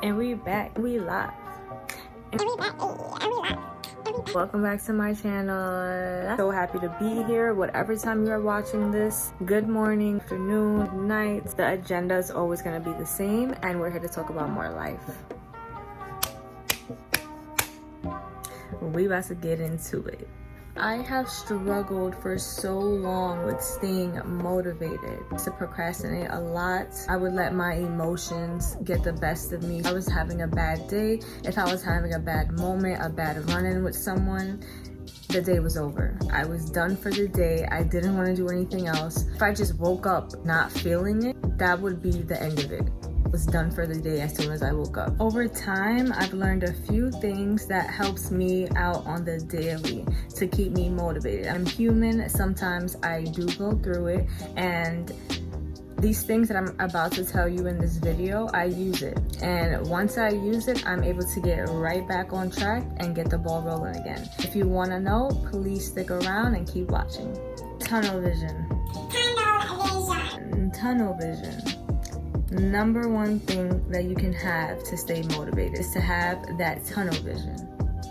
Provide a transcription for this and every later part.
And we back, we live. Welcome back to my channel. So happy to be here. Whatever time you are watching this, good morning, afternoon, night. The agenda is always going to be the same, and we're here to talk about more life. We about to get into it. I have struggled for so long with staying motivated. I used to procrastinate a lot. I would let my emotions get the best of me. If I was having a bad day, if I was having a bad moment, a bad run-in with someone, the day was over. I was done for the day. I didn't want to do anything else. If I just woke up not feeling it, that would be the end of it. Was done for the day as soon as I woke up. Over time, I've learned a few things that helps me out on the daily to keep me motivated. I'm human. Sometimes I do go through it, and these things that I'm about to tell you in this video, I use it. And once I use it, I'm able to get right back on track and get the ball rolling again. If you want to know, please stick around and keep watching. Tunnel vision. Tunnel vision. Number one thing that you can have to stay motivated is to have that tunnel vision.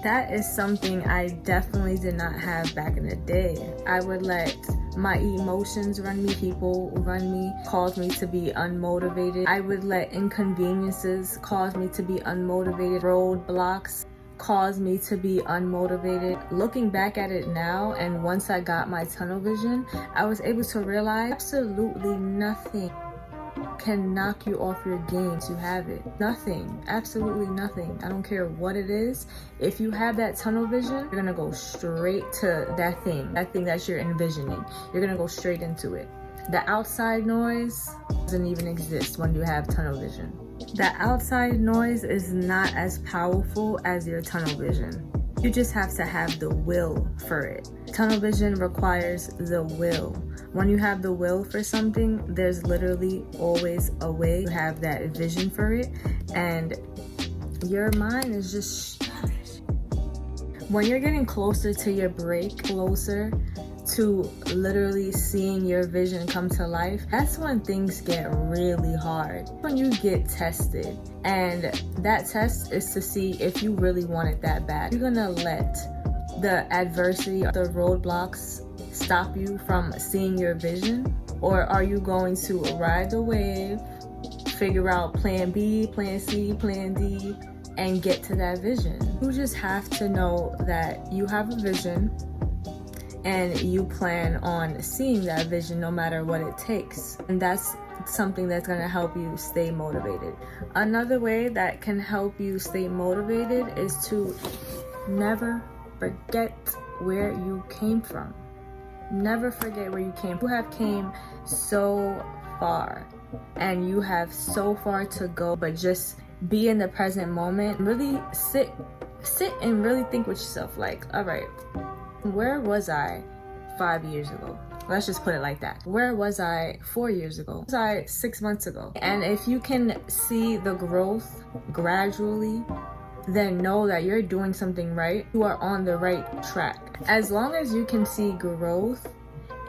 That is something I definitely did not have back in the day. I would let my emotions run me, people run me, cause me to be unmotivated. I would let inconveniences cause me to be unmotivated, roadblocks cause me to be unmotivated. Looking back at it now, and once I got my tunnel vision, I was able to realize absolutely nothing can knock you off your game. You have it. Nothing, absolutely nothing. I don't care what it is. If you have that tunnel vision, you're gonna go straight to that thing that you're envisioning. You're gonna go straight into it. The outside noise doesn't even exist when you have tunnel vision. The outside noise is not as powerful as your tunnel vision. You just have to have the will for it. Tunnel vision requires the will. When you have the will for something, there's literally always a way to have that vision for it, and your mind is just... When you're getting closer to your break, closer to literally seeing your vision come to life, that's when things get really hard. When you get tested, and that test is to see if you really want it that bad. You're gonna let the adversity, the roadblocks stop you from seeing your vision, or are you going to ride the wave, figure out plan B, plan C, plan D, and get to that vision? You just have to know that you have a vision and you plan on seeing that vision no matter what it takes. And that's something that's going to help you stay motivated. Another way that can help you stay motivated is to never forget where you came from. Never forget where you came. You have came so far, and you have so far to go, but just be in the present moment. Really sit and really think with yourself, like, all right, where was I 5 years ago? Let's just put it like that. Where was I 4 years ago? Where was I 6 months ago? And if you can see the growth gradually, then know that you're doing something right. You are on the right track. As long as you can see growth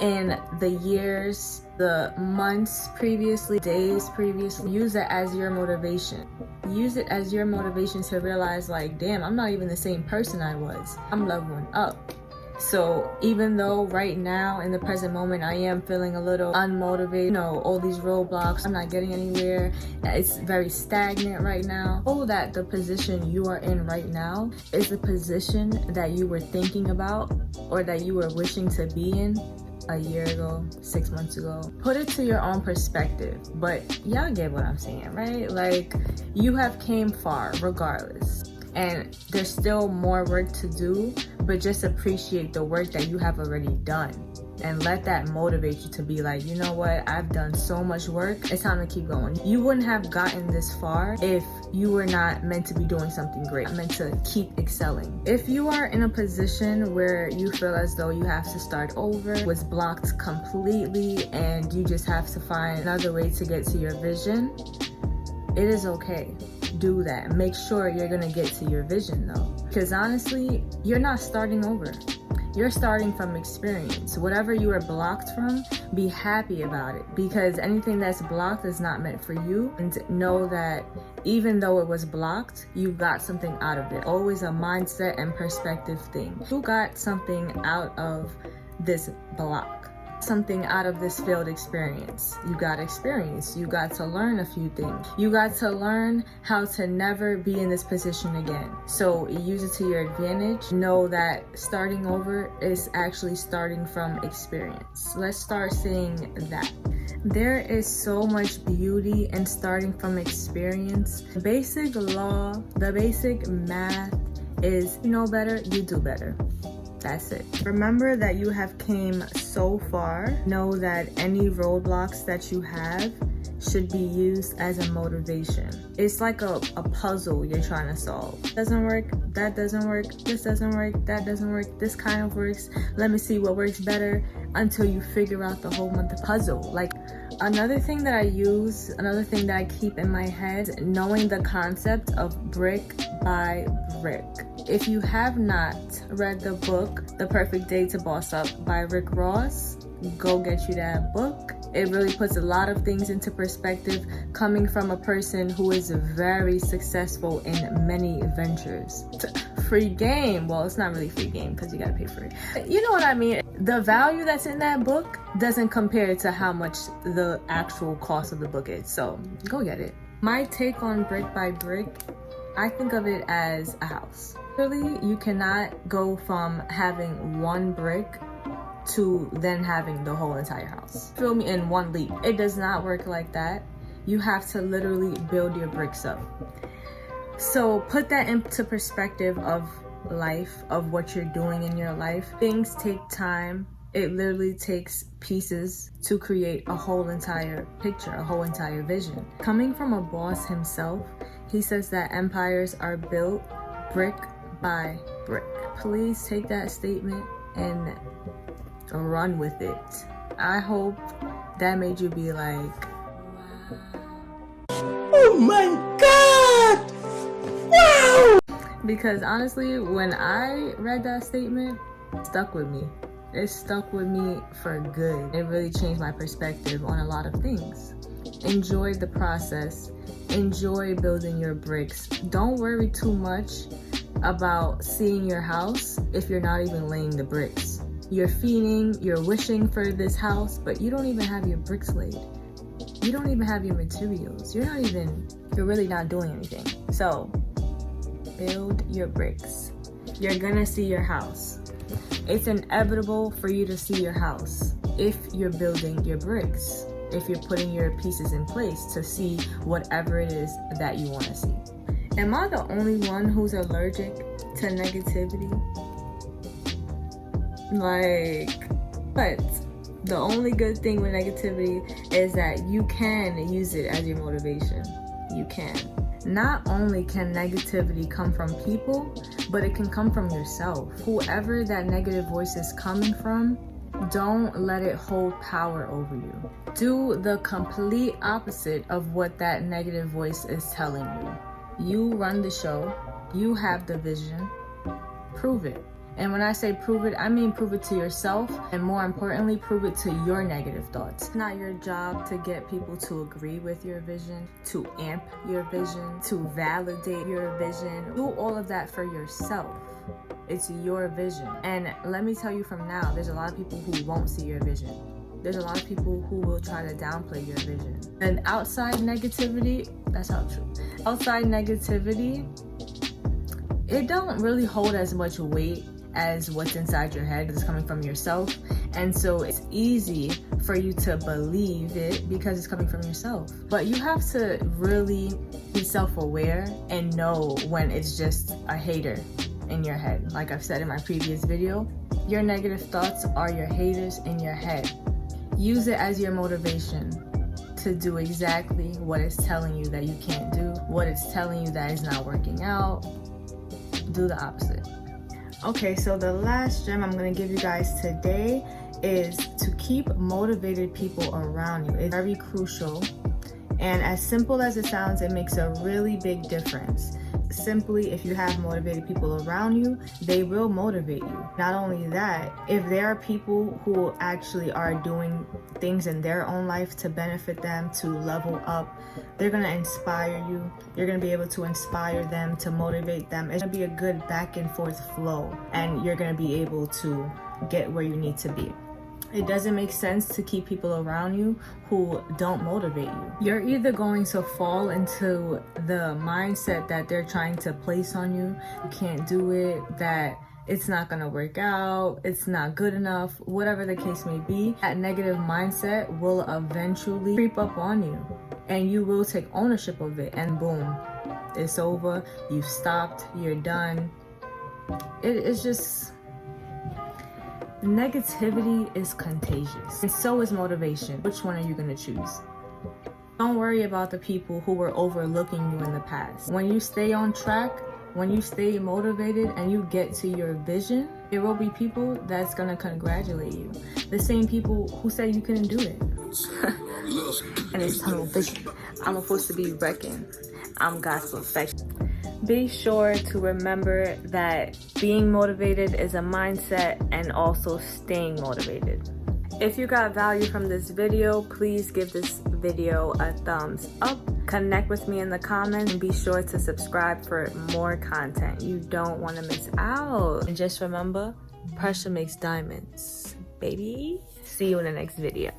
in the years, the months previously, days previously, use it as your motivation. Use it as your motivation to realize, like, damn, I'm not even the same person I was. I'm leveling up. So even though right now in the present moment I am feeling a little unmotivated, you know, all these roadblocks, I'm not getting anywhere, it's very stagnant right now, know that the position you are in right now is the position that you were thinking about or that you were wishing to be in a year ago, 6 months ago. Put it to your own perspective, but y'all get what I'm saying, right? Like, you have came far regardless, and there's still more work to do, but just appreciate the work that you have already done and let that motivate you to be like, you know what, I've done so much work, it's time to keep going. You wouldn't have gotten this far if you were not meant to be doing something great, meant to keep excelling. If you are in a position where you feel as though you have to start over, was blocked completely, and you just have to find another way to get to your vision, it is okay. Do that. Make sure you're gonna get to your vision though, because honestly, you're not starting over. You're starting from experience. Whatever you were blocked from, be happy about it, because anything that's blocked is not meant for you. And know that even though it was blocked, you got something out of it. Always a mindset and perspective thing. You got something out of this block, something out of this failed experience. You got experience. You got to learn a few things. You got to learn how to never be in this position again. So use it to your advantage. Know that starting over is actually starting from experience. Let's start saying that. There is so much beauty in starting from experience. The basic law, the basic math is, you know better, you do better. That's it. Remember that you have came so far. Know that any roadblocks that you have should be used as a motivation. It's like a puzzle you're trying to solve. Doesn't work, that doesn't work, this doesn't work, that doesn't work, this kind of works. Let me see what works better until you figure out the whole puzzle. Like, another thing that I use, another thing that I keep in my head, knowing the concept of brick by brick. If you have not read the book, The Perfect Day to Boss Up by Rick Ross, go get you that book. It really puts a lot of things into perspective, coming from a person who is very successful in many ventures. Free game. Well, it's not really free game because you gotta pay for it. You know what I mean? The value that's in that book doesn't compare to how much the actual cost of the book is. So go get it. My take on brick by brick, I think of it as a house. Really, you cannot go from having one brick to then having the whole entire house. Feel me? In one leap. It does not work like that. You have to literally build your bricks up. So put that into perspective of life, of what you're doing in your life. Things take time. It literally takes pieces to create a whole entire picture, a whole entire vision. Coming from a boss himself, he says that empires are built brick by brick. Please take that statement and run with it. I hope that made you be like, wow. Oh my God! Wow! Because honestly, when I read that statement, it stuck with me. It stuck with me for good. It really changed my perspective on a lot of things. Enjoy the process. Enjoy building your bricks. Don't worry too much about seeing your house if you're not even laying the bricks. You're fiending, you're wishing for this house, but you don't even have your bricks laid. You don't even have your materials. You're really not doing anything. So, build your bricks. You're gonna see your house. It's inevitable for you to see your house if you're building your bricks, if you're putting your pieces in place to see whatever it is that you wanna see. Am I the only one who's allergic to negativity? But the only good thing with negativity is that you can use it as your motivation. You can. Not only can negativity come from people, but it can come from yourself. Whoever that negative voice is coming from, don't let it hold power over you. Do the complete opposite of what that negative voice is telling you. You run the show. You have the vision. Prove it. And when I say prove it, I mean prove it to yourself, and more importantly, prove it to your negative thoughts. It's not your job to get people to agree with your vision, to amp your vision, to validate your vision. Do all of that for yourself. It's your vision. And let me tell you from now, there's a lot of people who won't see your vision. There's a lot of people who will try to downplay your vision. And outside negativity, that's not true. Outside negativity, it don't really hold as much weight as what's inside your head. It's coming from yourself, and so it's easy for you to believe it because it's coming from yourself. But you have to really be self-aware and know when it's just a hater in your head. Like I've said in my previous video, your negative thoughts are your haters in your head. Use it as your motivation to do exactly what it's telling you that you can't do, what it's telling you that is not working out. Do the opposite. Okay, so the last gem I'm going to give you guys today is to keep motivated people around you. It's very crucial, and as simple as it sounds, it makes a really big difference. simply if you have motivated people around you, they will motivate you. Not only that, if there are people who actually are doing things in their own life to benefit them, to level up, they're going to inspire you. You're going to be able to inspire them, to motivate them. It's going to be a good back and forth flow, and you're going to be able to get where you need to be. It doesn't make sense to keep people around you who don't motivate you. You're either going to fall into the mindset that they're trying to place on you. You can't do it, that it's not gonna work out, it's not good enough, whatever the case may be. That negative mindset will eventually creep up on you, and you will take ownership of it, and boom, it's over. You've stopped, you're done. It's just... Negativity is contagious, and so is motivation. Which one are you going to choose? Don't worry about the people who were overlooking you in the past. When you stay on track, when you stay motivated and you get to your vision, there will be people that's going to congratulate you. The same people who said you couldn't do it. And it's tunnel vision. I'm supposed to be reckoned. I'm God's perfection. Be sure to remember that being motivated is a mindset, and also staying motivated. If you got value from this video, please give this video a thumbs up. Connect with me in the comments, and be sure to subscribe for more content. You don't want to miss out. And just remember, pressure makes diamonds, baby. See you in the next video.